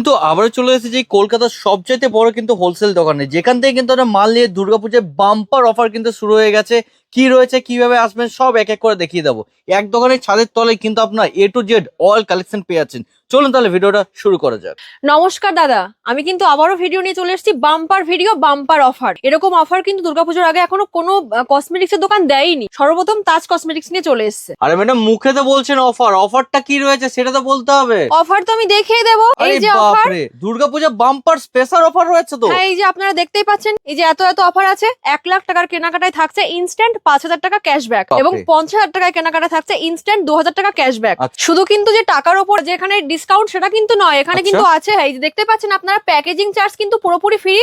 কিন্তু আবার চলে এসেছে এই কলকাতার সবচাইতে বড় কিন্তু হোলসেল দোকানে, যেখান থেকে কিন্তু আমরা মাল নিয়ে দুর্গাপূজায় বাম্পার অফার কিন্তু শুরু হয়ে গেছে। কি রয়েছে, কিভাবে আসবেন, সব এক এক করে দেখিয়ে দেবো। এক দোকানের ছাদের তলায় কিন্তু আপনার A to Z all collection পেয়ে যাচ্ছেন। চলুন তাহলে ভিডিওটা শুরু করা যাক। নমস্কার দাদা, আমি কিন্তু আবারও ভিডিও নিয়ে চলে এসেছি। Bumper video, bumper offer. এরকম অফার কিন্তু দুর্গাপুজোর আগে এখনো কোনো কসমেটিক্স এর দোকান দেয়নি। সর্বপ্রথম তাজ কসমেটিক্স নিয়ে চলে এসেছে। আরে ম্যাডাম, মুখে তো বলছেন অফার, অফারটা কি রয়েছে সেটা তো বলতে হবে। অফার তো আমি দেখিয়ে দেবো। এই আরে যে অফার, বাপরে, দুর্গাপূজা বাম্পার স্পেশাল অফার রয়েছে তো। হ্যাঁ এই যে আপনারা দেখতেই পাচ্ছেন, এই যে এত এত অফার আছে। 1 লাখ টাকার কেনাকাটায় থাকছে ইনস্ট্যান্ট 5,000 টাকা ক্যাশব্যাক, এবং 50,000 টাকায় কেনাকাটায় থাকছে ইনস্ট্যান্ট 2,000 টাকা ক্যাশব্যাক। শুধু কিন্তু যে টাকার উপর যেখানে ডিসকাউন্ট সেটা কিন্তু নয়, এখানে কিন্তু আছে, এই যে দেখতে পাচ্ছেন আপনারা, প্যাকেজিং চার্জ কিন্তু পুরোপুরি ফ্রি,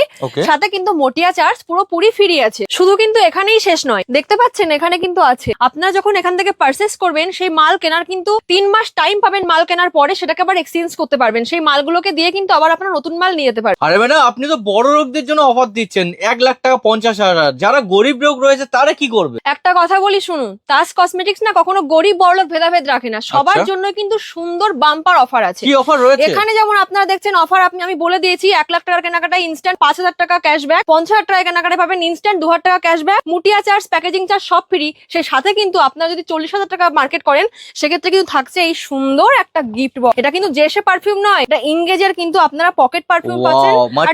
সাথে কিন্তু মোটিয়া চার্জ পুরোপুরি ফ্রি আছে। শুধু কিন্তু এখানেই শেষ নয়, দেখতে পাচ্ছেন এখানে কিন্তু আছে। আপনারা যখন এখান থেকে পারচেস করবেন, সেই মাল কেনার কিন্তু 3 মাস টাইম পাবেন। মাল কেনার পরে সেটাকে আবার এক্সচেঞ্জ করতে পারবেন। সেই মালগুলোকে দিয়ে কিন্তু আবার আপনারা নতুন মাল নিয়ে যেতে পারবেন। আরে ম্যাডাম, আপনি তো বড় লোকদের জন্য অফার দিচ্ছেন। 1 লাখ টাকা 50,000। যারা গরিব লোক রয়েছে তারা কি করবে? একটা কথা বলি শুনুন, তাজ কসমেটিক্স না কখনো গরিব বড়লোক ভেদাভেদ রাখে না। সবার জন্য কিন্তু সুন্দর বাম্পার অফার আছে। কি অফার রয়েছে এখানে? যেমন আপনারা দেখছেন অফার, আমি বলে দিয়েছি। 1 লাখ টাকার কেনাকাটায় ইনস্ট্যান্ট 5,000 টাকা ক্যাশব্যাক, 50,000 টাকা কেনাকাটায় পাবেন ইনস্ট্যান্ট 2,000 টাকা ক্যাশব্যাক, মুটিয়া চার্জ, প্যাকেজিং চার্জ সব ফ্রি। সেই সাথে কিন্তু আপনারা যদি 40,000 টাকা মার্কেট করেন, সেক্ষেত্রে কিন্তু থাকছে এই সুন্দর একটা গিফট বক্স। এটা কিন্তু জেসে পারফিউম নয়, এটা ইংগেজের কিন্তু আপনারা পকেট পারফিউম পাচ্ছেন। মানে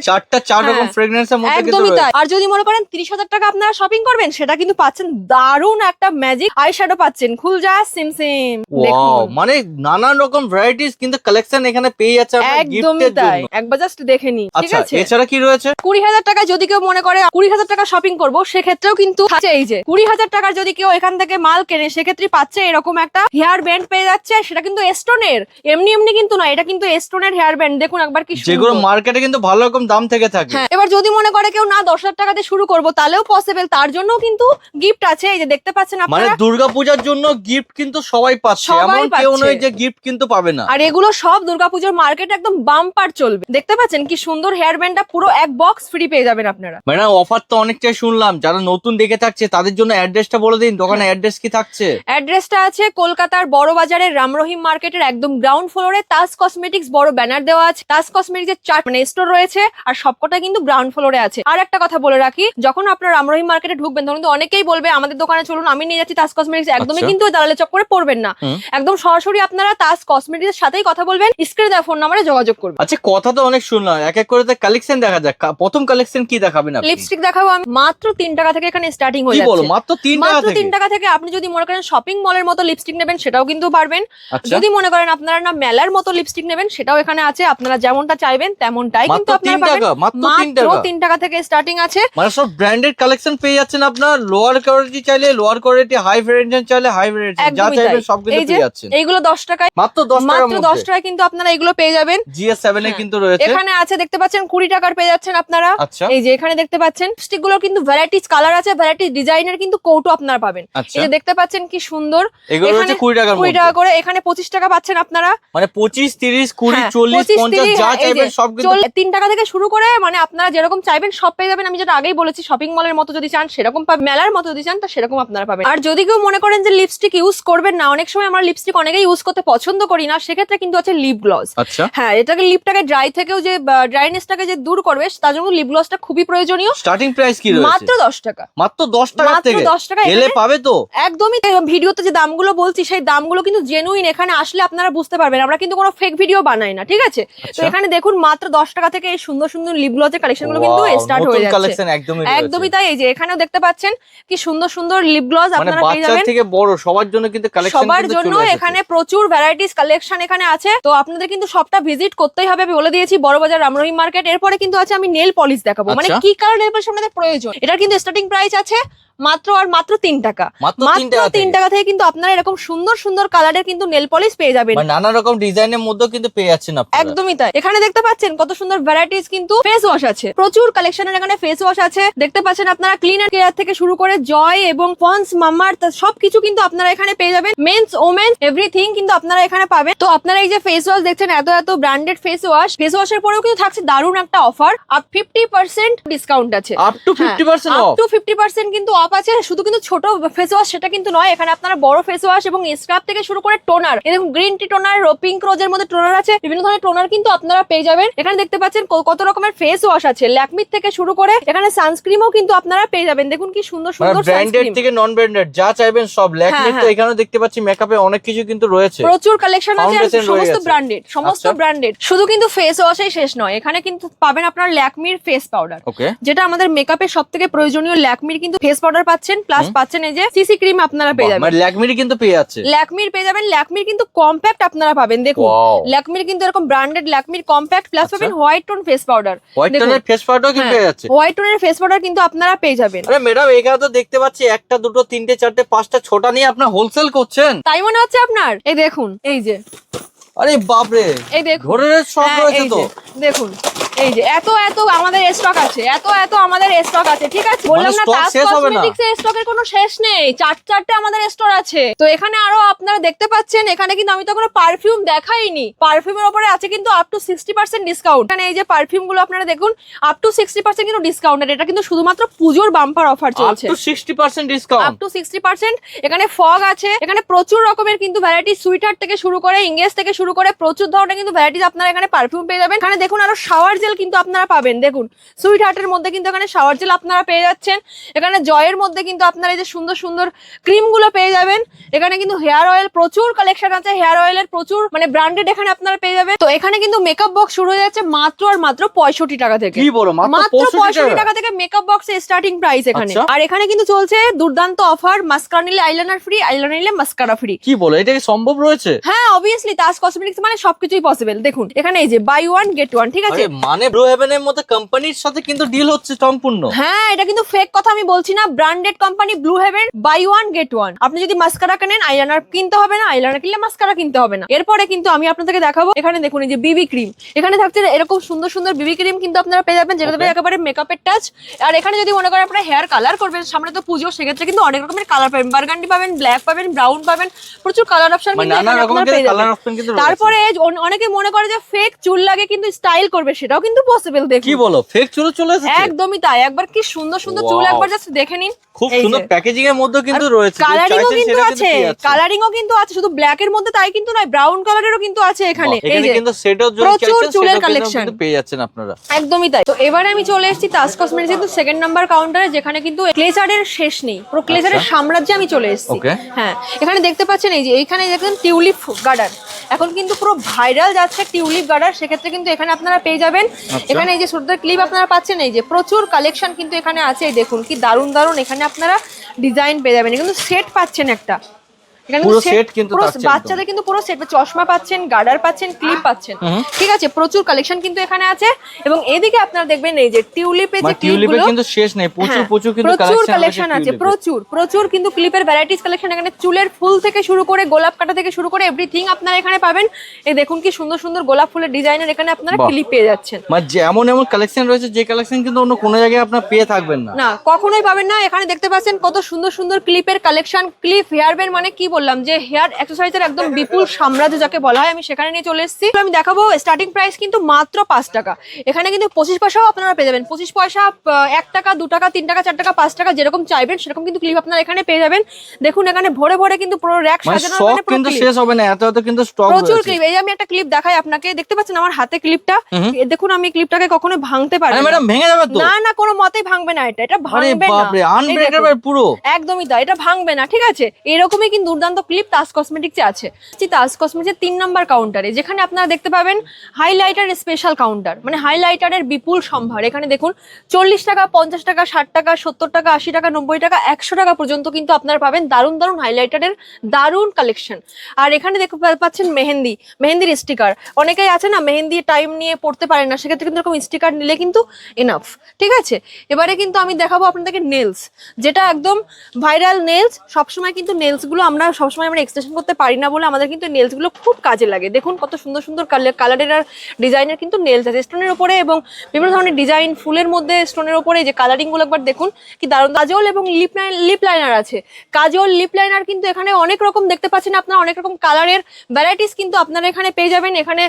4 রকম ফ্রেগন্যান্সের মধ্যে কিন্তু একদমই তাই। আর যদি মনে করেন 30,000 টাকা আপনারা শপিং করবেন, সেটা কিন্তু পাচ্ছেন দারুণ একটা ম্যাজিক আই শ্যাডো পাচ্ছেন, খুলজা সিমসিম। ওয়াও, মানে নানান রকম ভ্যারাইটিস কিন্তু কালেকশন এখানে পেয়ে যাচ্ছে আপনারা গিফটের জন্য। তাই একবার জাস্ট দেখে নিন, ঠিক আচ্ছা, আছে? এছাড়া কি রয়েছে? 20,000 টাকা যদি কেউ মনে করে 20,000 টাকা শপিং করবো, সেক্ষেত্রেও কিন্তু থাকছে এই যে 20,000 টাকার যদি কেউ এখান থেকে মাল কেনে, সেক্ষেত্রে পাচ্ছে এরকম একটা হেয়ার ব্যান্ড পেয়ে যাচ্ছে। সেটা কিন্তু স্টোনের, এমনি এমনি কিন্তু না, এটা কিন্তু স্টোনের হেয়ার ব্যান্ড। দেখুন একবার কি সুন্দর। যেগুলো মার্কেটে কিন্তু ভালো রকম দাম থেকে থাকে। হ্যাঁ, এবার যদি মনে করে কেউ না 10,000 টাকাতে শুরু করবো, তাহলেও পসিবল। তার জন্য কিন্তু গিফট আছে, এই যে দেখতে পাচ্ছেন মানে আপনারা। দুর্গাপূজার জন্য গিফট কিন্তু সবাই পাচ্ছে, এমন কেউ নয় যে গিফট কিন্তু পাবে না। আর এগুলো সব দুর্গাপূজার মার্কেট একদম বাম্পার চলবে। দেখতে পাচ্ছেন কি সুন্দর হেয়ার ব্যান্ডটা, পুরো এক বক্স ফ্রি পেয়ে যাবেন আপনারা। মানে অফার তো অনেকটাই শুনলাম। যারা নতুন দেখে থাকছে তাদের জন্য অ্যাড্রেসটা বলে দিন। দোকানের অ্যাড্রেস কি থাকছে? অ্যাড্রেসটা আছে কলকাতার বড় বাজারের রামরহিম মার্কেটের একদম গ্রাউন্ড ফ্লোরে। তাজ কসমেটিক্স বড় ব্যানার দেওয়া আছে। তাজ কসমেটিক্স এর 4 স্টোর রয়েছে, আর সবকটা কিন্তু গ্রাউন্ড ফ্লোরে আছে। আর একটা কথা বলে রাখি, যখন আপনারা রামরহিম মার্কেটে ঢুকবেন, তখন কিন্তু অনেকেই বলবে আমাদের দোকানে চলুন, আমি নিয়ে যাচ্ছি তাজ কসমেটিক্স। একদমই কিন্তু দালালে চক্করে পড়বেন না। একদম সরাসরি আপনারা তাজ কসমেটিক্স এর সাথেই কথা বলবেন, স্ক্রিনে দেওয়া ফোন নম্বরে যোগাযোগ করবেন। আচ্ছা, কথা তো অনেক শুনলাম, এক এক করে কালেকশন দেখা যাক। প্রথম কালেকশন কি দেখাবেন আপনি? লিপস্টিক দেখাবো আমি। মাত্র 3 টাকা থেকে এখানে স্টার্টিং হয়ে কি যাচ্ছে। বলো, মাত্র 3 টাকা থেকে? 3 টাকা থেকে। আপনি যদি মনে করেন শপিং মলের মতো লিপস্টিক নেবেন, সেটাও কিন্তু পারবেন। আচ্ছা। যদি মনে করেন আপনারা না মেলার মতো লিপস্টিক নেবেন, সেটাও এখানে আছে। আপনারা যেমনটা চাইবেন তেমনটাই কিন্তু আপনারা পাবেন। মাত্র 3 টাকা থেকে স্টার্টিং আছে। মানে সব ব্র্যান্ডেড কালেকশন পেয়ে যাচ্ছেন। আপনার লোয়ার কোয়ালিটি চাইলে লোয়ার কোয়ালিটি, হাই ভেরিয়েন্ট চাইলে হাই ভেরিয়েন্ট, যা চাইবেন সব কিন্তু পেয়ে যাচ্ছেন। এইগুলো 10 টাকায়, মাত্র 10 টাকার মধ্যে। মাত্র 10 টাকায় কিন্তু আপনারা এগুলো পেয়ে যাবেন। GS7 এ কিন্তু রয়েছে। এখানে আছে, দেখতে পাচ্ছেন 20 টাকার পেয়ে যাচ্ছেন আপনারা। আচ্ছা। এই যে এখানে দেখতে পাচ্ছেন লিপস্টিক গুলো কিন্তু ভ্যারাইটিস কালার আছে, ভ্যারাইটিস ডিজাইনের কিন্তু কৌটো আপনারা পাবেন। এই যে দেখতে পাচ্ছেন কি সুন্দর। এগুলো হচ্ছে 20 টাকার মধ্যে। 20 টাকা করে। এখানে 25 টাকা পাচ্ছেন আপনারা। মানে 25, 30, 20, 40, 50 যা চাইবেন সব কিন্তু। 3 টাকা থেকে শুরু করে, মানে আপনারা যেরকম চাইবেন সব পেয়ে যাবেন। আমি যেটা আগেই বলেছি, শপিং মলের মতো যদি চান সেরকম পাবেন, মেলার মতো যদি চান তা সেরকম আপনারা পাবেন। আর যদি কেউ মনে করেন যে লিপস্টিক ইউজ করবেন না, অনেক সময় আমরা লিপস্টিক অনেকেই ইউজ করতে পছন্দ করি না, সেক্ষেত্রে কিন্তু আছে লিপ গ্লস। আচ্ছা। হ্যাঁ, এটাকে লিপটাকে ড্রাই থেকেও যে ড্রাইনেসটাকে যে দূর করবে, তার জন্য লিপ গ্লসটা খুবই প্রয়োজনীয়। স্টার্টিং প্রাইস কি রয়েছে? মাত্র 10 টাকা। মাত্র 10 টাকা থেকে? 10 টাকা এলে পাবে তো? একদমই। ভিডিওতে যে দামগুলো বলছি, সেই দামগুলো কিন্তু জেনুইন। এখানে আসলে আপনারা বুঝতে পারবেন, আমরা কিন্তু কোনো ফেক ভিডিও বানাই না, ঠিক আছে? তো এখানে দেখুন মাত্র 10 টাকা থেকে এই সুন্দর সুন্দর লিপ গ্লসের কালেকশনগুলো কিন্তু স্টার্ট হয়ে যাচ্ছে। একদমই তাই। এই যে এখানেও দেখতে পাচ্ছেন কি সুন্দর সুন্দর লিপ গ্লস আপনারা পেয়ে যাবেন। বাচ্চা থেকে বড় সবার জন্য কিন্তু কালেকশন সবার জন্য এখানে প্রচুর ভ্যারাইটিস কালেকশন এখানে আছে। তো আপনাদের কিন্তু সবটা ভিজিট করতেই হবে। আমি বলে দিয়েছি বড়বাজার রামরহিম মার্কেট। এরপরে কিন্তু আছে আমি নেল পলিশ দেখাবো, মানে কি কালার নেল পলিশ আপনাদের প্রয়োজন। এটার কিন্তু স্টার্টিং প্রাইস আছে মাত্র 3 টাকা। মাত্র 3 টাকা থেকে কিন্তু আপনারা এরকম সুন্দর সুন্দর কালারের কিন্তু নেল পলিশ পেয়ে যাবেন। নানা রকম ডিজাইনের মধ্যে কিন্তু পেয়ে যাচ্ছেন আপনারা। একদমই তাই। এখানে দেখতে পাচ্ছেন কত সুন্দর ভ্যারাইটিস কিন্তু ফেস ওয়াশ আছে। প্রচুর কালেকশনের এখানে ফেস ওয়াশ আছে। দেখতে পাচ্ছেন আপনারা ক্লিন এন্ড কেয়ার থেকে শুরু করে জয় এবং পন্স, মামাআর্থ সবকিছু কিন্তু আপনারা এখানে পেয়ে যাবেন। মেন্স, ওমেন্স এভরিথিং কিন্তু আপনারা এখানে পাবেন। তো আপনারা এই যে ফেস ওয়াশ দেখছেন, এত এত ব্র্যান্ডেড ফেস ওয়াশের পরেও কিন্তু থাকছে দারুণ একটা অফার। আপ 50% ডিসকাউন্ট আছে। Up to 50% of? Up to 50% কিন্তু অফ শপ আছে, শুধু কিন্তু ছোট ফেস ওয়াশ সেটা কিন্তু নয়, এখানে আপনারা বড় ফেস ওয়াশ এবং স্ক্রাব থেকে শুরু করে টোনার, এরকম গ্রিন টি টোনার, পিঙ্ক রোজের মধ্যে টোনার আছে, বিভিন্ন ধরনের টোনার কিন্তু আপনারা পেয়ে যাবেন। এখানে দেখতে পাচ্ছেন কত রকমের ফেস ওয়াশ আছে, ল্যাকমির থেকে শুরু করে এখানে সানস্ক্রিমও কিন্তু আপনারা পেয়ে যাবেন। দেখুন কি সুন্দর সুন্দর ব্র্যান্ডেড থেকে নন ব্র্যান্ডেড যা চাইবেন সব। ল্যাকমি তো এখানে দেখতে পাচ্ছি মেকআপে অনেক কিছু কিন্তু রয়েছে, প্রচুর কালেকশন আছে, সমস্ত ব্র্যান্ডেড। শুধু কিন্তু ফেস ওয়াশই শেষ নয়, এখানে কিন্তু পাবেন আপনার ল্যাকমির ফেস পাউডার, যেটা আমাদের মেকআপের সবথেকে প্রয়োজনীয়। ল্যাকমির কিন্তু ফেস পাউডার পাচ্ছেন, প্লাস পাচ্ছেন এই যে সিসি ক্রিম আপনারা পেয়ে যাবেন। মানে ল্যাকমির কিন্তু পেয়ে যাচ্ছে, ল্যাকমির পেয়ে যাবেন। ল্যাকমির কিন্তু কম্প্যাক্ট আপনারা পাবেন, দেখুন ল্যাকমির কিন্তু এরকম ব্র্যান্ডেড ল্যাকমির কম্প্যাক্ট, প্লাস পাবেন white tone face powder. White টোনের ফেস পাউডার কি পেয়ে যাচ্ছে? হোয়াইট টোনের ফেস পাউডার কিন্তু আপনারা পেয়ে যাবেন। আরে ম্যাডাম এখানে তো দেখতে পাচ্ছি একটা দুটো তিনটে চারটে পাঁচটা ছোটা নিয়ে আপনারা হোলসেল করছেন, তাই মনে হচ্ছে আপনার? এই দেখুন, এই যে, আরে বাপরে, এই দেখুন ঘরের সব রয়েছে তো। দেখুন এই যে এত আমাদের স্টক আছে, এত আমাদের স্টক আছে, ঠিক আছে? বললাম না তাজ কসমেটিক্স এর স্টকের কোনো শেষ নেই, চারটে আমাদের স্টোর আছে। তো এখানে আরো আপনারা দেখতে পাচ্ছেন, এখানে কিন্তু আমি তো কোনো পারফিউম দেখাইনি, পারফিউমের উপরে আছে কিন্তু আপ টু 60% ডিসকাউন্ট। এখানে এই যে পারফিউম গুলো আপনারা দেখুন, আপ টু 60% কিন্তু ডিসকাউন্ট। এটা কিন্তু শুধুমাত্র পুজোর বাম্পার অফার চলছে, up to 60% discount, up to 60%। এখানে ফগ আছে, এখানে প্রচুর রকমের কিন্তু ভ্যারাইটি, সুইটার থেকে শুরু করে ইংগেজ থেকে শুরু করে প্রচুর ধরনের কিন্তু ভ্যারাইটিস আপনারা এখানে পারফিউম পেয়ে যাবেন। এখানে দেখুন আরো শাওয়ার জেল কিন্তু আপনারা পাবেন, দেখুন সুইট হার্টের মধ্যে কিন্তু এখানে শাওয়ার জেল আপনারা পেয়ে যাচ্ছেন। এখানে জয়ের মধ্যে কিন্তু আপনারা এই যে সুন্দর সুন্দর ক্রিম গুলো পেয়ে যাবেন। এখানে কিন্তু হেয়ার অয়েল প্রচুর কালেকশন আছে, হেয়ার অয়েলের প্রচুর মানে ব্র্যান্ডেড এখানে আপনারা পেয়ে যাবেন। তো এখানে কিন্তু মেকআপ বক্স শুরু হয়ে যাচ্ছে মাত্র 65 টাকা থেকে। কি বলো, মাত্র 65 টাকা থেকে মেকআপ বক্সের স্টার্টিং প্রাইস এখানে। আর এখানে কিন্তু চলছে দুর্দান্ত অফার, মাস্কারা নিলে আইলাইনার ফ্রি, আইলাইনার নিলে মাস্কারা ফ্রি। কি বলো, এটা কি সম্ভব রয়েছে? হ্যাঁ অবভিয়াসলি, তাজ কসমেটিক্স মানে সবকিছুই পসিবল। দেখুন এখানে এই যে বাই ওয়ান গেট ওয়ান, ঠিক আছে? মানে ব্লু হেভেনের মতো কোম্পানির সাথে কিন্তু ডিল হচ্ছে সম্পূর্ণ। হ্যাঁ এটা কিন্তু ফেক কথা আমি বলছি না, branded company Blue Heaven, buy one get one. আপনি যদি মাস্কারা কেনেন আইলাইনার কিনতে হবে না, আইলাইনার কিনলে মাস্কারা কিনতে হবে না। এরপরে কিন্তু আমি আপনাদেরকে দেখাবো, এখানে দেখুন এই যে বিবি ক্রিম, এখানে থাকছে এরকম সুন্দর সুন্দর বিবি ক্রিম কিন্তু আপনারা পেয়ে যাবেন, যেটা দেবে একেবারে মেকআপের টাচ। আর এখানে যদি মনে করেন আপনারা হেয়ার কালার করবেন, সামনে তো পুজো, সেক্ষেত্রে কিন্তু অনেক রকমের কালার পাবেন, বারগান্ডি পাবেন, ব্ল্যাক পাবেন, ব্রাউন পাবেন, প্রচুর কালার অপশন কিন্তু এখানে আপনারা পেয়ে যাবেন। তারপরে অনেকে মনে করে যে ফেক চুল লাগে কিন্তু স্টাইল করবে, সেটাও কিন্তু পসিবল। দেখুন কি বলো, ফেক চুল চলে এসেছে? একদমই তাই, একবার কি সুন্দর সুন্দর চুল একবার জাস্ট দেখে নিন। খুব সুন্দর প্যাকেজিং এর মধ্যে কিন্তু রয়েছে, কালারিংও কিন্তু আছে, কালারিংও কিন্তু আছে, শুধু ব্ল্যাক এর মধ্যে তাই কিন্তু নয়, ব্রাউন কালারেরও কিন্তু আছে এখানে। এই যে কিন্তু সেটও প্রচুর চুলের কালেকশন কিন্তু পেয়ে যাচ্ছেন আপনারা। একদমই তাই। তো এবারে আমি চলে এসেছি তাজ কসমেটিক্স কিন্তু সেকেন্ড নাম্বার কাউন্টারে, যেখানে কিন্তু ক্লেচারের শেষ নেই, পুরো ক্লেচারের সাম্রাজ্যে আমি চলে এসেছি। হ্যাঁ এখানে দেখতে পাচ্ছেন এই যে এইখানে দেখেন টিউলিপ গার্ডার, এখন কিন্তু পুরো ভাইরাল যাচ্ছে টিউলিপ গার্ডার, সেক্ষেত্রে কিন্তু এখানে আপনারা পেয়ে যাবেন। এখানে এই যে ছোট ক্লিপ আপনারা পাচ্ছেন, এই যে প্রচুর কালেকশন কিন্তু এখানে আছে। এই দেখুন কি দারুণ দারুণ এখানে আপনারা ডিজাইন পেয়ে যাবেন, কিন্তু সেট পাচ্ছেন একটা, পুরো সেট কিন্তু বাচ্চাদের কিন্তু পুরো সেট, চশমা পাচ্ছেন, গার্ডার পাচ্ছেন, ক্লিপ পাচ্ছেন, ঠিক আছে? প্রচুর কালেকশন কিন্তু এখানে আছে। এবং এদিকে আপনারা দেখবেন এই যে টিউলিপের যে ক্লিপগুলো কিন্তু শেষ নেই, প্রচুর কিন্তু কালেকশন আছে, প্রচুর কিন্তু ক্লিপের ভ্যারাইটিস কালেকশন। এখানে চুলের ফুল থেকে শুরু করে গোলাপ কাটা থেকে শুরু করে এভরিথিং আপনারা এখানে পাবেন। এই দেখুন কি সুন্দর সুন্দর গোলাপ ফুলের ডিজাইনের এখানে আপনারা ক্লিপ পেয়ে যাচ্ছেন। মানে যেমন এমন কালেকশন রয়েছে, যে কালেকশন কিন্তু অন্য কোনো জায়গায় আপনারা পেয়ে থাকবেন না, না কখনোই পাবেন না। এখানে দেখতে পাচ্ছেন কত সুন্দর সুন্দর ক্লিপের কালেকশন। ক্লিপ হেয়ার ব্যান্ড মানে কি বললাম, যে হেয়ার এক্সারসাইজের একদম বিপুল সাম্রাজ্য যাকে বলা হয়, আমি সেখানে নিয়ে চলে এসেছি। আমি দেখাবো স্টার্টিং প্রাইস কিন্তু মাত্র 5 টাকা। এখানে কিন্তু 25 পয়সাও আপনারা পেয়ে যাবেন, 25 পয়সা, 1 টাকা, 2 টাকা, 3 টাকা, 4 টাকা, 5 টাকা, যেরকম চাইবেন সেরকম কিন্তু ক্লিপ আপনারা এখানে পেয়ে যাবেন। দেখুন এখানে ভরে ভরে কিন্তু পুরো র‍্যাক সাজানো, মানে কিন্তু শেষ হবে না, এত কিন্তু স্টক রয়েছে, প্রচুর ক্লিপ। এই যে আমি একটা ক্লিপ দেখাই আপনাকে, দেখতে পাচ্ছেন আমার হাতে ক্লিপটা, দেখুন আমি ক্লিপটাকে কখনো ভাঙতে পারি না। ম্যাডাম ভেঙে যাবে তো? না কোনো মতেই ভাঙবে না, এটা ভাঙবে না, বাপরে আনব্রেকেবল পুরো, একদমই তাই, এটা ভাঙবে না, ঠিক আছে? এরকমই কিন্তু দুর্দান্ত ক্লিপ তাজ কসমেটিক্সে আছে। তাজ কসমেটিক্সের 3 নাম্বার কাউন্টারে, যেখানে আপনারা দেখতে পাবেন হাইলাইটার স্পেশাল কাউন্টার, মানে হাইলাইটারের বিপুল সম্ভার। এখানে দেখুন 40 টাকা, 50 টাকা, 60 টাকা, 70 টাকা, 80 টাকা, 90 টাকা, 100 টাকা পর্যন্ত কিন্তু আপনারা পাবেন দারুণ দারুণ হাইলাইটারের দারুণ কালেকশন। আর এখানে দেখতে পাচ্ছেন মেহেন্দির স্টিকার। অনেকেই আছে না মেহেন্দি টাইম নিয়ে পড়তে পারে না, সেক্ষেত্রে কিন্তু এরকম স্টিকার নিলে কিন্তু এনাফ, ঠিক আছে? এবারে কিন্তু আমি দেখাবো আপনাদেরকে নেলস, যেটা একদম ভাইরাল নেলস। সবসময় কিন্তু নেলস গুলো আমরা সবসময় আমরা এক্সটেনশন করতে পারি না বলে আমাদের কিন্তু নেলস গুলো খুব কাজে লাগে। দেখুন কত সুন্দর সুন্দর কালারের আর ডিজাইনের কিন্তু নেলস আছে স্টোনের উপরে, এবং বিভিন্ন ধরনের ডিজাইন ফুলের মধ্যে স্টোনের উপরে যে কালারিং গুলো একবার দেখুন কি দারুণ। কাজল এবং লিপ লাইনার আছে, কাজল লিপ লাইনার কিন্তু এখানে অনেক রকম দেখতে পাচ্ছেন আপনারা, অনেক রকম কালারের ভ্যারাইটিস কিন্তু আপনারা এখানে পেয়ে যাবেন। এখানে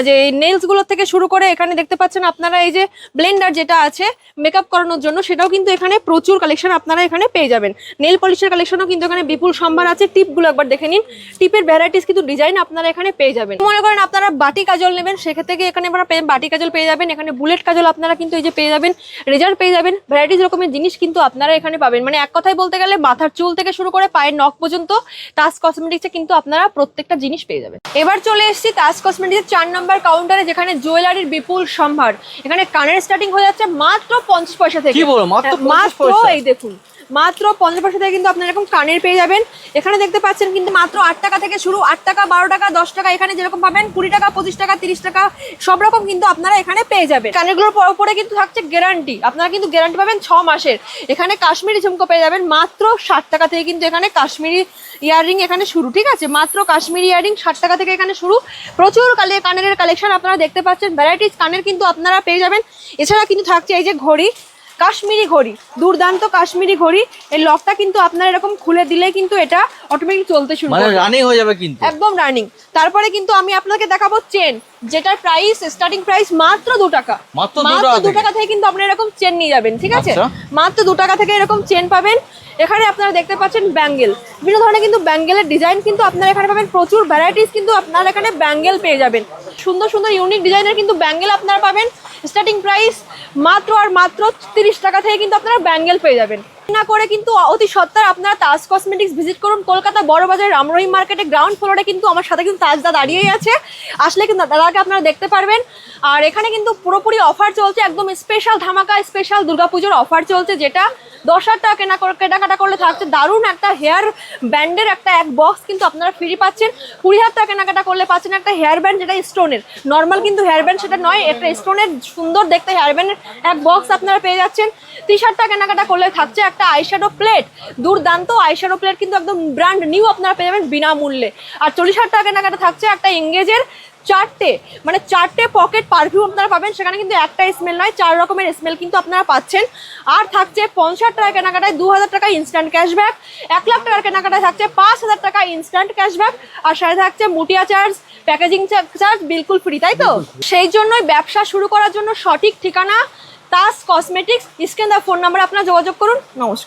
যে নেলস গুলো থেকে শুরু করে এখানে দেখতে পাচ্ছেন আপনারা এই যে ব্লেন্ডার যেটা আছে মেকআপ করানোর জন্য, সেটাও কিন্তু এখানে প্রচুর কালেকশন আপনারা এখানে পেয়ে যাবেন। নেল পলিশের কালেকশনও কিন্তু এখানে বিপুল সম্ভার আছে। টিপগুলো একবার দেখে নিন, টিপের ভ্যারাইটিস কিন্তু ডিজাইন আপনারা এখানে পেয়ে যাবেন। মনে করেন আপনারা বাটি কাজল নেবেন, সেক্ষেত্রে এখানে আপনারা বাটি কাজল পেয়ে যাবেন, এখানে বুলেট কাজল আপনারা কিন্তু এই যে পেয়ে যাবেন, রেজার পেয়ে যাবেন, ভ্যারাইটিস রকমের জিনিস কিন্তু আপনারা এখানে পাবেন। মানে এক কথায় বলতে গেলে মাথার চুল থেকে শুরু করে পায়ের নখ পর্যন্ত তাজ কসমেটিক্সে কিন্তু আপনারা প্রত্যেকটা জিনিস পেয়ে যাবেন। এবার চলে এসেছি তাজ কসমেটিক্সের 4 নম্বর কাউন্টারে, যেখানে জুয়েলারির বিপুল সম্ভার। এখানে কানের স্টার্টিং হয়ে যাচ্ছে মাত্র 50 পয়সা থেকে। কি বলো, মাত্র 50 পয়সা? এই দেখুন মাত্র 50 পয়সা থেকে কিন্তু আপনারা এরকম কানের পেয়ে যাবেন। এখানে দেখতে পাচ্ছেন কিন্তু মাত্র 8 টাকা থেকে শুরু, 8 টাকা, 12 টাকা, 10 টাকা, এখানে যেরকম পাবেন 20 টাকা, 25 টাকা, 30 টাকা, সব রকম কিন্তু আপনারা এখানে পেয়ে যাবেন। কানেরগুলোর উপরে কিন্তু থাকছে গ্যারান্টি, আপনারা কিন্তু গ্যারান্টি পাবেন 6 মাসের। এখানে কাশ্মীরি ঝুমকো পেয়ে যাবেন মাত্র 60 টাকা থেকে, কিন্তু এখানে কাশ্মীরি ইয়াররিং এখানে শুরু, ঠিক আছে? মাত্র কাশ্মীরি ইয়াররিং 60 টাকা থেকে এখানে শুরু। প্রচুর কানের কালেকশন আপনারা দেখতে পাচ্ছেন, ভ্যারাইটিস কানের কিন্তু আপনারা পেয়ে যাবেন। এছাড়া কিন্তু থাকছে এই যে ঘড়ি, কাশ্মীরি ঘড়ি, দুর্দান্ত কাশ্মীরি ঘড়ি। এই লকটা কিন্তু আপনারা এরকম খুলে দিলেই কিন্তু এটা অটোমেটিক চলতে শুরু করবে, মানে রানিং হয়ে যাবে কিন্তু, একদম রানিং। তারপরে কিন্তু আমি আপনাকে দেখাবো চেন, যেটার প্রাইস স্টার্টিং প্রাইস মাত্র 2 টাকা। মাত্র 2 টাকা থেকে কিন্তু আপনারা এরকম চেন নিয়ে যাবেন, ঠিক আছে? মাত্র 2 টাকা থেকে এরকম চেন পাবেন। এখানে আপনারা দেখতে পাচ্ছেন ব্যাঙ্গেল, বিভিন্ন ধরনের কিন্তু ব্যাঙ্গেলের ডিজাইন কিন্তু আপনারা এখানে পাবেন, প্রচুর ভ্যারাইটিস কিন্তু আপনারা এখানে ব্যাঙ্গেল পেয়ে যাবেন। সুন্দর সুন্দর ইউনিক ডিজাইনের কিন্তু ব্যাঙ্গেল আপনারা পাবেন। স্টার্টিং প্রাইস মাত্র আর মাত্র 30 টাকা থেকে কিন্তু আপনারা ব্যাঙ্গেল পেয়ে যাবেন। না করে কিন্তু অতি সত্তর আপনারা তাজ কসমেটিক্স ভিজিট করুন। কলকাতা বড়বাজার রামরহিম মার্কেটে গ্রাউন্ড ফ্লোরে কিন্তু আমার সাথে কিন্তু তাজদা দাঁড়িয়েই আছে, আসলে কিন্তু দাদাকে আপনারা দেখতে পারবেন। আর এখানে কিন্তু পুরোপুরি অফার চলছে, একদম স্পেশাল ধামাকা, স্পেশাল দুর্গাপুজোর অফার চলছে, যেটা 10,000 টাকা কেনাকাটা করলে থাকছে দারুণ একটা হেয়ার ব্যান্ডের একটা এক বক্স কিন্তু আপনারা ফ্রি পাচ্ছেন। 20,000 টাকা কেনাকাটা করলে পাচ্ছেন একটা হেয়ার ব্যান্ড, যেটা স্টোনের, নর্মাল কিন্তু হেয়ার ব্যান্ড সেটা নয়, একটা স্টোনের সুন্দর দেখতে হেয়ার ব্যান্ডের এক বক্স আপনারা পেয়ে যাচ্ছেন। 30,000 টাকা কেনাকাটা করলে থাকছে একটা আইশ্যাডো প্লেট, দুর্দান্ত আইশ্যাডো প্লেট কিন্তু একদম ব্র্যান্ড নিউ আপনারা পেয়ে যাবেন বিনামূল্যে। আর 40,000 টাকা কেনাকাটা থাকছে একটা এঙ্গেজের 4টে পকেট পারফিউম আপনারা পাবেন। সেখানে কিন্তু একটা স্মেল নয়, 4 রকমের স্মেল কিন্তু আপনারা পাচ্ছেন। আর থাকছে 50,000 টাকা কেনাকাটায় 2,000 টাকা ইনস্ট্যান্ট ক্যাশব্যাক, 1 লাখ টাকার কেনাকাটায় থাকছে 5,000 টাকা ইনস্ট্যান্ট ক্যাশব্যাক, আর সাথে থাকছে মুটিয়া চার্জ, প্যাকেজিং চার্জ বিলকুল ফ্রি, তাই তো? সেই জন্যই ব্যবসা শুরু করার জন্য সঠিক ঠিকানা তাজ কসমেটিক্স। স্ক্রিনে দেওয়া ফোন নাম্বারে আপনারা যোগাযোগ করুন। নমস্কার।